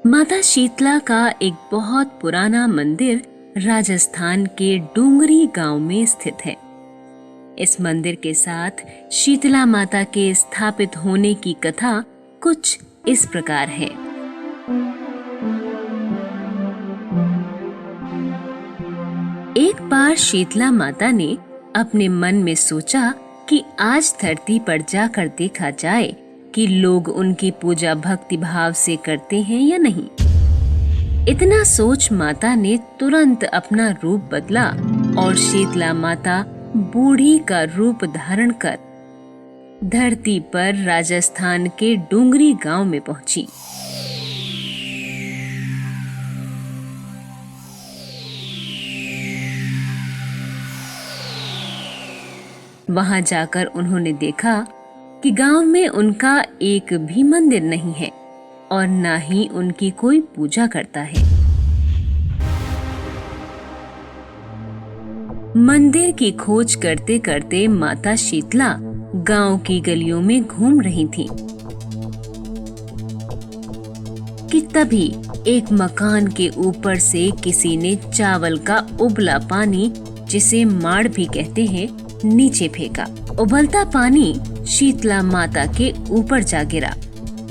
माता शीतला का एक बहुत पुराना मंदिर राजस्थान के डूंगरी गांव में स्थित है। इस मंदिर के साथ शीतला माता के स्थापित होने की कथा कुछ इस प्रकार है। एक बार शीतला माता ने अपने मन में सोचा कि आज धरती पर जाकर देखा जाए कि लोग उनकी पूजा भक्ति भाव से करते हैं या नहीं। इतना सोच माता ने तुरंत अपना रूप बदला और शीतला माता बूढ़ी का रूप धारण कर धरती पर राजस्थान के डूंगरी गांव में पहुंची। वहां जाकर उन्होंने देखा कि गांव में उनका एक भी मंदिर नहीं है और ना ही उनकी कोई पूजा करता है। मंदिर की खोज करते करते माता शीतला गांव की गलियों में घूम रही थी कि तभी एक मकान के ऊपर से किसी ने चावल का उबला पानी, जिसे माड़ भी कहते हैं, नीचे फेंका। उबलता पानी शीतला माता के ऊपर जा गिरा,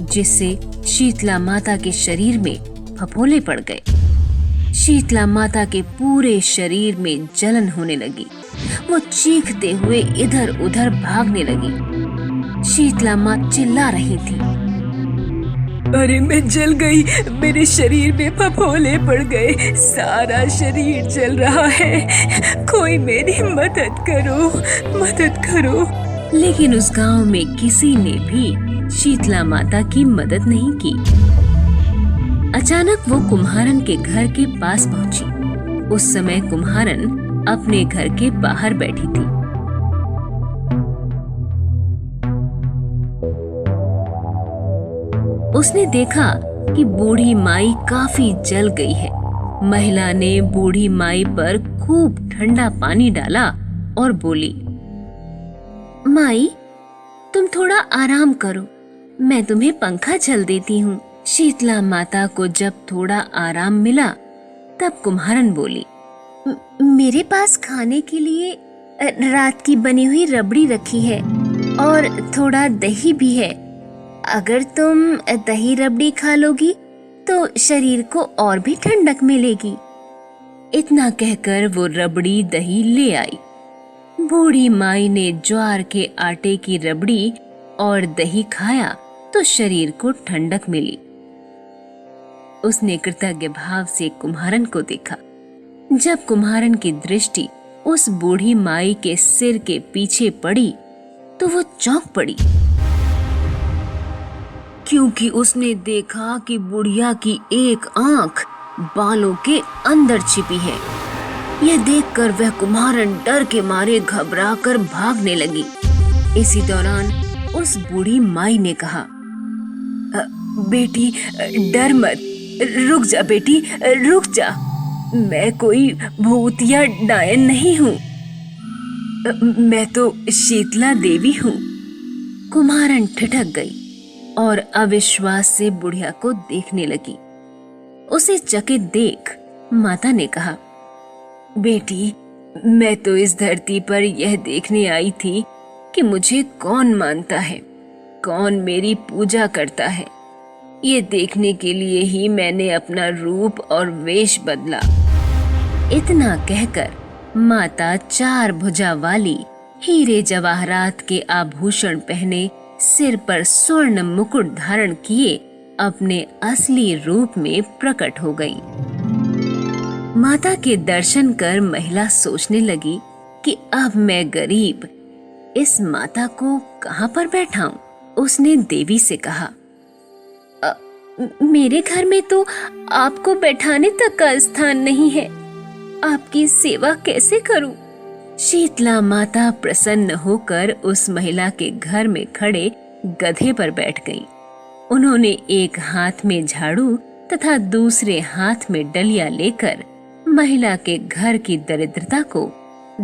जिससे शीतला माता के शरीर में फफोले पड़ गए। शीतला माता के पूरे शरीर में जलन होने लगी। वो चीखते हुए इधर उधर भागने लगी। शीतला माँ चिल्ला रही थी, अरे मैं जल गई, मेरे शरीर में फफोले पड़ गए, सारा शरीर जल रहा है, कोई मेरी मदद करो, मदद करो। लेकिन उस गांव में किसी ने भी शीतला माता की मदद नहीं की। अचानक वो कुम्हारन के घर के पास पहुंची। उस समय कुम्हारन अपने घर के बाहर बैठी थी। उसने देखा कि बूढ़ी माई काफी जल गई है। महिला ने बूढ़ी माई पर खूब ठंडा पानी डाला और बोली, माई, तुम थोड़ा आराम करो, मैं तुम्हें पंखा झल देती हूँ। शीतला माता को जब थोड़ा आराम मिला तब कुम्हारन बोली, मेरे पास खाने के लिए रात की बनी हुई रबड़ी रखी है और थोड़ा दही भी है। अगर तुम दही रबड़ी खा लोगी तो शरीर को और भी ठंडक मिलेगी। इतना कहकर वो रबड़ी दही ले आई। बूढ़ी माई ने ज्वार के आटे की रबड़ी और दही खाया तो शरीर को ठंडक मिली। उसने कृतज्ञ भाव से कुम्हारन को देखा। जब कुम्हारन की दृष्टि उस बूढ़ी माई के सिर के पीछे पड़ी तो वो चौंक पड़ी, क्योंकि उसने देखा कि बुढ़िया की एक आंख बालों के अंदर छिपी है। यह देखकर वह कुम्हारन डर के मारे घबराकर भागने लगी। इसी दौरान उस बूढ़ी माई ने कहा, बेटी डर मत, रुक जा बेटी, रुक जा, मैं कोई भूत या डायन नहीं हूँ, मैं तो शीतला देवी हूँ। कुम्हारन ठिठक गई और अविश्वास से बुढ़िया को देखने लगी। उसे चकित देख माता ने कहा, बेटी, मैं तो इस धरती पर यह देखने आई थी कि मुझे कौन मानता है, कौन मेरी पूजा करता है। ये देखने के लिए ही मैंने अपना रूप और वेश बदला। इतना कहकर माता 4 भुजा वाली हीरे जवाहरात के आभूषण पहने, सिर पर स्वर्ण मुकुट धारण किए अपने असली रूप में प्रकट हो गई। माता के दर्शन कर महिला सोचने लगी कि अब मैं गरीब इस माता को कहाँ पर बैठाऊं। उसने देवी से कहा, मेरे घर में तो आपको बैठाने तक का स्थान नहीं है, आपकी सेवा कैसे करूं? शीतला माता प्रसन्न होकर उस महिला के घर में खड़े गधे पर बैठ गईं। उन्होंने एक हाथ में झाड़ू तथा दूसरे हाथ में डलिया लेकर महिला के घर की दरिद्रता को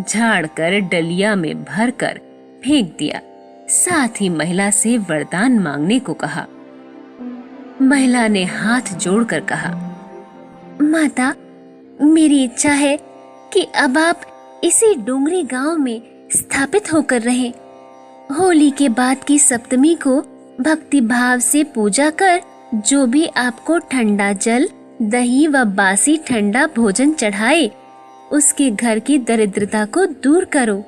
झाड़कर डलिया में भरकर फेंक दिया। साथ ही महिला से वरदान मांगने को कहा। महिला ने हाथ जोड़कर कहा, माता, मेरी इच्छा है कि अब आप इसी डोंगरी गांव में स्थापित होकर रहें। होली के बाद की सप्तमी को भक्ति भाव से पूजा कर जो भी आपको ठंडा जल, दही व बासी ठंडा भोजन चढ़ाए, उसके घर की दरिद्रता को दूर करो।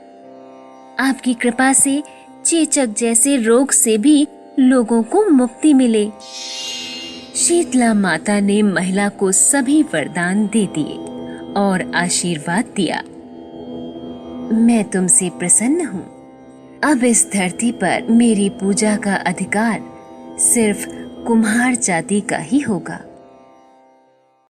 आपकी कृपा से चेचक जैसे रोग से भी लोगों को मुक्ति मिले। शीतला माता ने महिला को सभी वरदान दे दिए और आशीर्वाद दिया। मैं तुमसे प्रसन्न हूँ। अब इस धरती पर मेरी पूजा का अधिकार सिर्फ कुम्हार जाति का ही होगा।